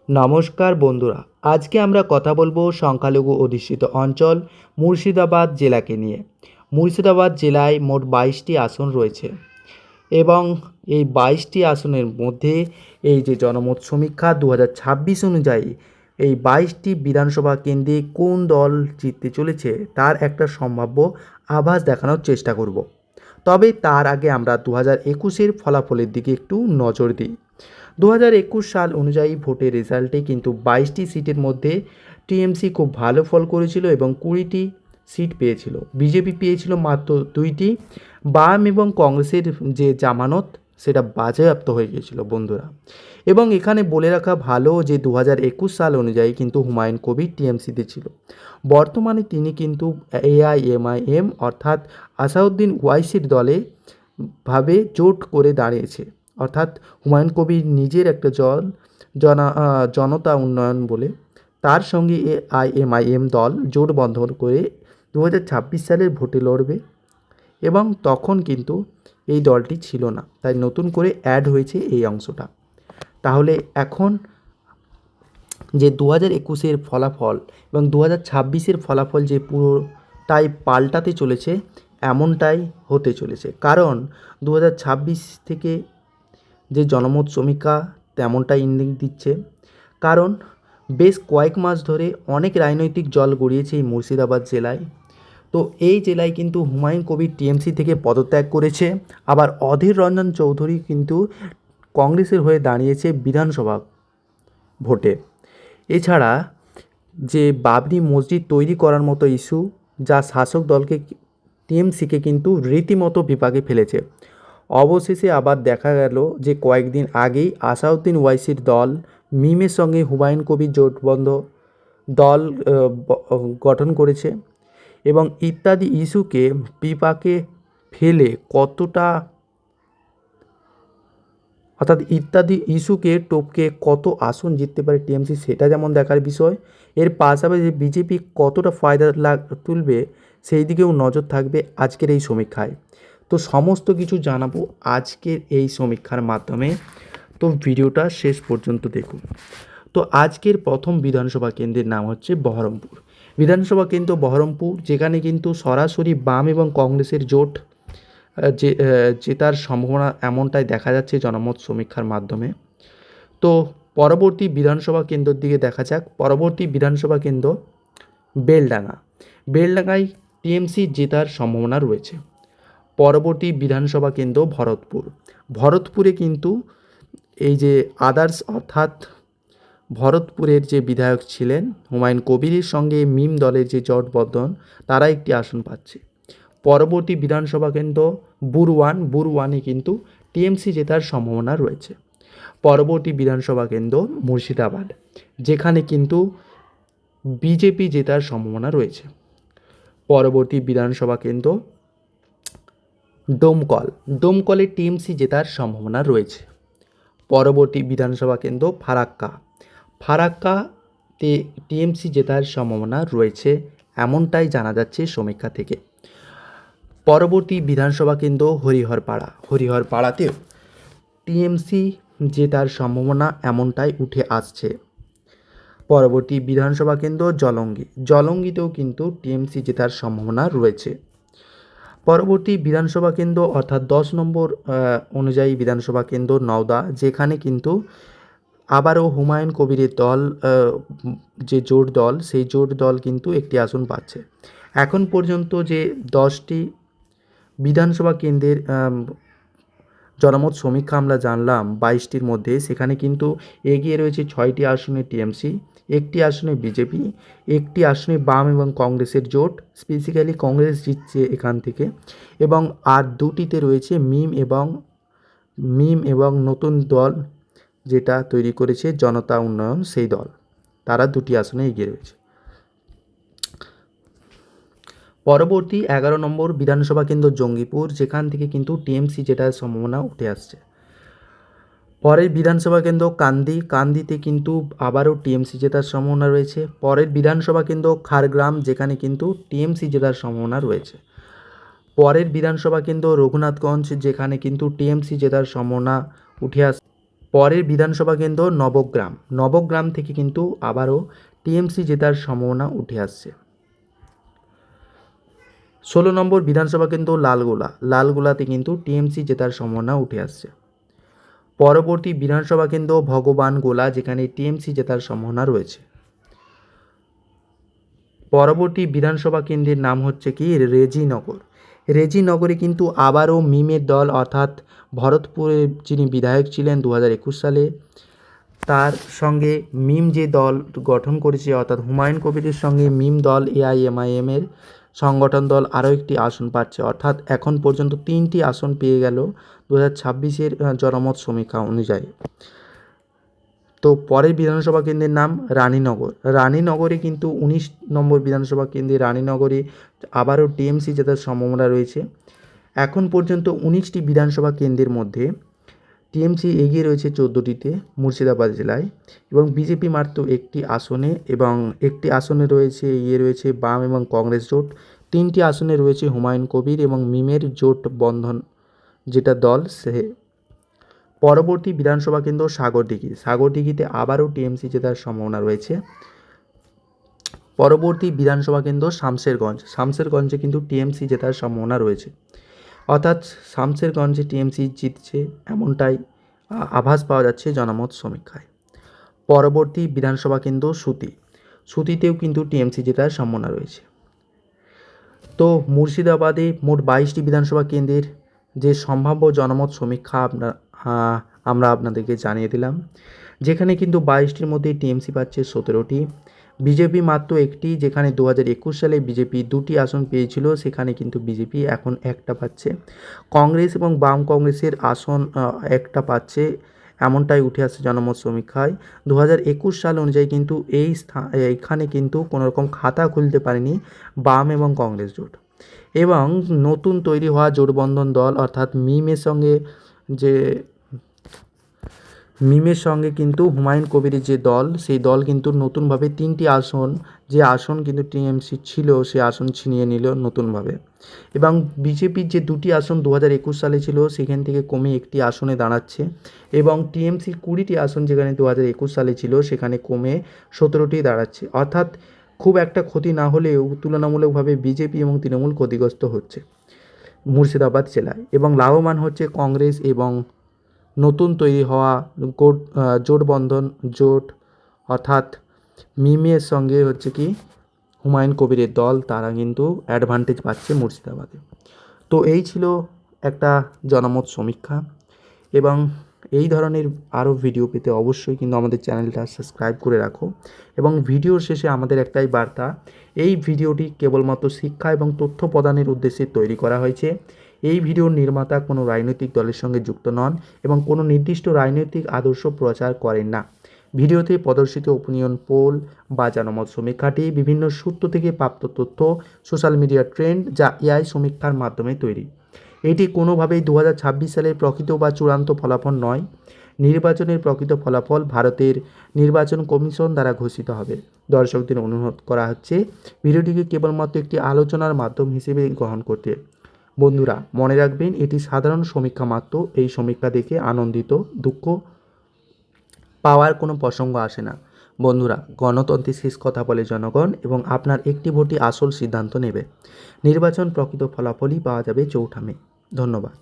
নমস্কার বন্ধুরা, আজকে আমরা কথা বলবো সংখ্যালঘু অধ্যুষিত অঞ্চল মুর্শিদাবাদ জেলাকে নিয়ে। মুর্শিদাবাদ জেলায় মোট 22টি আসন রয়েছে এবং এই 22টি আসনের মধ্যে এই যে জনমত সমীক্ষা 2026 অনুযায়ী এই 22টি বিধানসভা কেন্দ্রে কোন দল জিততে চলেছে তার একটা সম্ভাব্য আভাস দেখানোর চেষ্টা করব। তবে তার আগে আমরা 2021-এর ফলাফলের দিকে একটু নজর দিই। 2021 সাল অনুযায়ী ভোটের রেজাল্টে কিন্তু 22টি সিটের মধ্যে টিএমসি খুব ভালো ফল করেছিল এবং 20টি সিট পেয়েছিল। বিজেপি পেয়েছিল মাত্র 2টি। বাম এবং কংগ্রেসের যে জামানত সেটা বাজেয়াপ্ত হয়ে গিয়েছিল বন্ধুরা। এবং এখানে বলে রাখা ভালো যে 2021 সাল অনুযায়ী কিন্তু হুমায়ুন কবির টিএমসিতে ছিল। বর্তমানে তিনি কিন্তু এআইএমআইএম অর্থাৎ আসাউদ্দিন ওয়াইসির দলে ভাবে জোট করে দাঁড়িয়েছে। অর্থাৎ হুমায়ুন কবির নিজের একটা জনতা উন্নয়ন বলে তার সঙ্গে এআইএমআইএম দল জোট বন্ধন করে 2026 সালের ভোটে লড়বে এবং তখন কিন্তু এই দলটি ছিল না, তাই নতুন করে অ্যাড হয়েছে এই অংশটা। তাহলে এখন যে 2021-এর ফলাফল এবং 2026-এর ফলাফল যে পুরোটাই পাল্টাতে চলেছে এমনটাই হতে চলেছে, কারণ 2026 থেকে যে জনমত সমীক্ষা তেমনটা ইঙ্গিত দিচ্ছে। কারণ বেশ কয়েক মাস ধরে অনেক রাজনৈতিক জল গড়িয়েছে এই মুর্শিদাবাদ জেলায়। তো এই জেলায় কিন্তু হুমায়ুন কবির টিএমসি থেকে পদত্যাগ করেছে, আবার অধীর রঞ্জন চৌধুরী কিন্তু কংগ্রেসের হয়ে দাঁড়িয়েছে বিধানসভা ভোটে। এছাড়া যে বাবরি মসজিদ তৈরি করার মতো ইস্যু, যা শাসক দলকে টিএমসিকে কিন্তু রীতিমতো বিপাকে ফেলেছে। অবশেষে আবার দেখা গেল যে কয়েকদিন আগেই আসাউদ্দিন ওয়াইসির দল মিমের সঙ্গে হুমায়ুন কবির জোটবদ্ধ দল গঠন করেছে এবং ইত্যাদি ইস্যুকে বিপাকে ফেলে ইত্যাদি ইস্যুকে টপকে কত আসন জিততে পারে টিএমসি সেটা যেমন দেখার বিষয়, এর পাশাপাশি বিজেপি কতটা ফায়দা তুলবে সেই দিকেও নজর থাকবে আজকের এই সমীক্ষায়। তো সমস্ত কিছু জানাবো আজকের এই সমীক্ষার মাধ্যমে, তো ভিডিওটা শেষ পর্যন্ত দেখুন। তো আজকের প্রথম বিধানসভা কেন্দ্রের নাম হচ্ছে বহরমপুর বিধানসভা কেন্দ্র। বহরমপুর যেখানে কিন্তু সরাসরি বাম এবং কংগ্রেসের জোট জেতার সম্ভাবনা এমনটাই দেখা যাচ্ছে জনমত সমীক্ষার মাধ্যমে। তো পরবর্তী বিধানসভা কেন্দ্রের দিকে দেখা যাক। পরবর্তী বিধানসভা কেন্দ্র বেলডাঙ্গায় টিএমসি জেতার সম্ভাবনা রয়েছে। পরবর্তী বিধানসভা কেন্দ্র ভরতপুরে কিন্তু এই যে আদার্স অর্থাৎ ভরতপুরের যে বিধায়ক ছিলেন হুমায়ুন কবিরের সঙ্গে মিম দলের যে জোটবন্ধন তারা একটি আসন পাচ্ছে। পরবর্তী বিধানসভা কেন্দ্র বুরওয়ানে কিন্তু টিএমসি জেতার সম্ভাবনা রয়েছে। পরবর্তী বিধানসভা কেন্দ্র মুর্শিদাবাদ, যেখানে কিন্তু বিজেপি জেতার সম্ভাবনা রয়েছে। পরবর্তী বিধানসভা কেন্দ্র ডোমকলে টিএমসি জেতার সম্ভাবনা রয়েছে। পরবর্তী বিধানসভা কেন্দ্র ফারাক্কাতে টিএমসি জেতার সম্ভাবনা রয়েছে এমনটাই জানা যাচ্ছে সমীক্ষা থেকে। পরবর্তী বিধানসভা কেন্দ্র হরিহরপাড়াতেও টিএমসি জেতার সম্ভাবনা এমনটাই উঠে আসছে। পরবর্তী বিধানসভা কেন্দ্র জলঙ্গিতেও কিন্তু টিএমসি জেতার সম্ভাবনা রয়েছে। পরবর্তী বিধানসভা কেন্দ্র অর্থাৎ 10 নম্বর অনুযায়ী বিধানসভা কেন্দ্র নওদা, যেখানে কিন্তু আবারও হুমায়ুন কবিরের দল যে জোট দল সেই জোট দল কিন্তু একটি আসন পাচ্ছে। এখন পর্যন্ত যে 10টি বিধানসভা কেন্দ্রের জনমত সমীক্ষা আমরা জানলাম 22টির মধ্যে, সেখানে কিন্তু এগিয়ে রয়েছে 6টি আসনে টিএমসি, একটি আসনে বিজেপি, একটি আসনে বাম এবং কংগ্রেসের জোট, স্পেসিক্যালি কংগ্রেস জিতছে এখান থেকে, এবং আর দুটিতে রয়েছে মিম এবং নতুন দল যেটা তৈরি করেছে জনতা উন্নয়ন সেই দল, তারা দুটি আসনে এগিয়ে রয়েছে। পরবর্তী 11 নম্বর বিধানসভা কেন্দ্র জঙ্গিপুর, যেখান থেকে কিন্তু টিএমসি জেতার সম্ভাবনা উঠে আসছে। পরের বিধানসভা কেন্দ্র কান্দিতে কিন্তু আবারও টিএমসি জেতার সম্ভাবনা রয়েছে। পরের বিধানসভা কেন্দ্র খাড়গ্রাম, যেখানে কিন্তু টিএমসি জেতার সম্ভাবনা রয়েছে। পরের বিধানসভা কেন্দ্র রঘুনাথগঞ্জ, যেখানে কিন্তু টিএমসি জেতার সম্ভাবনা উঠে আসছে। পরের বিধানসভা কেন্দ্র নবগ্রাম থেকে কিন্তু আবারও টিএমসি জেতার সম্ভাবনা উঠে আসছে। 16 নম্বর বিধানসভা কেন্দ্র লালগোলাতে কিন্তু টিএমসি জেতার সম্ভাবনা উঠে আসছে। পরবর্তী বিধানসভা কেন্দ্র ভগবানগোলা, যেখানে টিএমসি জেতার সম্ভাবনা রয়েছে। পরবর্তী বিধানসভা কেন্দ্রের নাম হচ্ছে কি রেজিনগরে কিন্তু আবারও মিমের দল, অর্থাৎ ভরতপুরের যিনি বিধায়ক ছিলেন 2021 সালে, তার সঙ্গে মিম যে দল গঠন করেছে, অর্থাৎ হুমায়ুন কবিরের সঙ্গে মিম দল AIMIM এর সংগঠন দল আরও একটি আসন পাচ্ছে, অর্থাৎ এখন পর্যন্ত 3টি আসন পেয়ে গেল 2026-এর জনমত সমীক্ষা অনুযায়ী। তো পরের বিধানসভা কেন্দ্রের নাম রানীনগরে কিন্তু 19 নম্বর বিধানসভা কেন্দ্রে রানীনগরে আবারও টিএমসি জেতার সম্ভাবনা রয়েছে। এখন পর্যন্ত 19টি বিধানসভা কেন্দ্রের মধ্যে টিএমসি এগিয়ে রয়েছে 14টিতে মুর্শিদাবাদ জেলায়, এবং বিজেপি মাত্র একটি আসনে, এবং একটি আসনে রয়েছে বাম এবং কংগ্রেস জোট। 3টি আসনে রয়েছে হুমায়ুন কবির এবং মিমের জোট বন্ধন যেটা দল সে। পরবর্তী বিধানসভা কেন্দ্র সাগরদিঘিতে আবারও টিএমসি জেতার সম্ভাবনা রয়েছে। পরবর্তী বিধানসভা কেন্দ্র শামশেরগঞ্জে কিন্তু টিএমসি জেতার সম্ভাবনা রয়েছে, অর্থাৎ শামশেরগঞ্জে টিএমসি জিতছে এমনটাই আভাস পাওয়া যাচ্ছে জনমত সমীক্ষায়। পরবর্তী বিধানসভা কেন্দ্র সুতিতেও কিন্তু টিএমসি জেতার সম্ভাবনা রয়েছে। তো মুর্শিদাবাদে মোট 22টি বিধানসভা কেন্দ্রের যে সম্ভাব্য জনমত সমীক্ষা আমরা আপনাদেরকে জানিয়ে দিলাম, যেখানে কিন্তু 22টির মধ্যে টিএমসি পাচ্ছে 17টি, বিজেপি মাত্র একটি, যেখানে 2021 সালে বিজেপি 2টি আসন পেয়েছিল, সেখানে কিন্তু বিজেপি এখন একটা পাচ্ছে। কংগ্রেস এবং বাম কংগ্রেসের আসন একটা পাচ্ছে, এমনটাই উঠে আসছে জনমত সমীক্ষায়। 2021 সাল অনুযায়ী কিন্তু এইখানে কিন্তু কোনোরকম খাতা খুলতে পারেনি বাম এবং কংগ্রেস জোট, এবং নতুন তৈরি হওয়া জোটবন্ধন দল, অর্থাৎ মিমের সঙ্গে কিন্তু হুমায়ুন কবিরের যে দল, সেই দল কিন্তু নতুনভাবে 3টি আসন কিন্তু টিএমসি ছিল, সে আসন ছিনিয়ে নিল নতুনভাবে। এবং বিজেপির যে 2টি আসন 2021 সালে ছিল, সেখান থেকে কমে একটি আসনে দাঁড়াচ্ছে, এবং টিএমসির 20টি আসন যেখানে 2021 সালে ছিল, সেখানে কমে 17টি দাঁড়াচ্ছে। অর্থাৎ খুব একটা ক্ষতি না হলেও তুলনামূলকভাবে বিজেপি এবং তৃণমূল ক্ষতিগ্রস্ত হচ্ছে মুর্শিদাবাদ জেলায়, এবং লাভবান হচ্ছে কংগ্রেস এবং নতুন তৈরি হওয়া জোট, অর্থাৎ মিমের সঙ্গে হচ্ছে কি হুমায়ুন কবিরের দল, তারা কিন্তু অ্যাডভান্টেজ পাচ্ছে মুর্শিদাবাদে। তো এই ছিল একটা জনমত সমীক্ষা, এবং এই ধরনের আরও ভিডিও পেতে অবশ্যই কিন্তু আমাদের চ্যানেলটা সাবস্ক্রাইব করে রাখো। এবং ভিডিওর শেষে আমাদের একটাই বার্তা, এই ভিডিওটি কেবলমাত্র শিক্ষা এবং তথ্য প্রদানের উদ্দেশ্যে তৈরি করা হয়েছে। এই ভিডিওর নির্মাতা কোনো রাজনৈতিক দলের সঙ্গে যুক্ত নন এবং কোনো নির্দিষ্ট রাজনৈতিক আদর্শ প্রচার করেন না। ভিডিওতে প্রদর্শিত ওপিনিয়ন পোল বা জনমত সমীক্ষাটি বিভিন্ন সূত্র থেকে প্রাপ্ত তথ্য, সোশ্যাল মিডিয়া ট্রেন্ড যা AI সমীক্ষার মাধ্যমে তৈরি। এটি কোনোভাবেই 2026 সালের প্রকৃত বা চূড়ান্ত ফলাফল নয়। নির্বাচনের প্রকৃত ফলাফল ভারতের নির্বাচন কমিশন দ্বারা ঘোষিত হবে। দর্শকদের অনুরোধ করা হচ্ছে ভিডিওটিকে কেবলমাত্র একটি আলোচনার মাধ্যম হিসেবে গ্রহণ করতে। বন্ধুরা, মনে রাখবেন এটি সাধারণ সমীক্ষা মাত্র। এই সমীক্ষা দেখে আনন্দিত, দুঃখ পাওয়ার কোনো প্রসঙ্গ আসে না। বন্ধুরা, গণতন্ত্রের শেষ কথা বলে জনগণ, এবং আপনার একটি ভোটই আসল সিদ্ধান্ত নেবে। নির্বাচন প্রকৃত ফলাফলই পাওয়া যাবে 4 মে। ধন্যবাদ।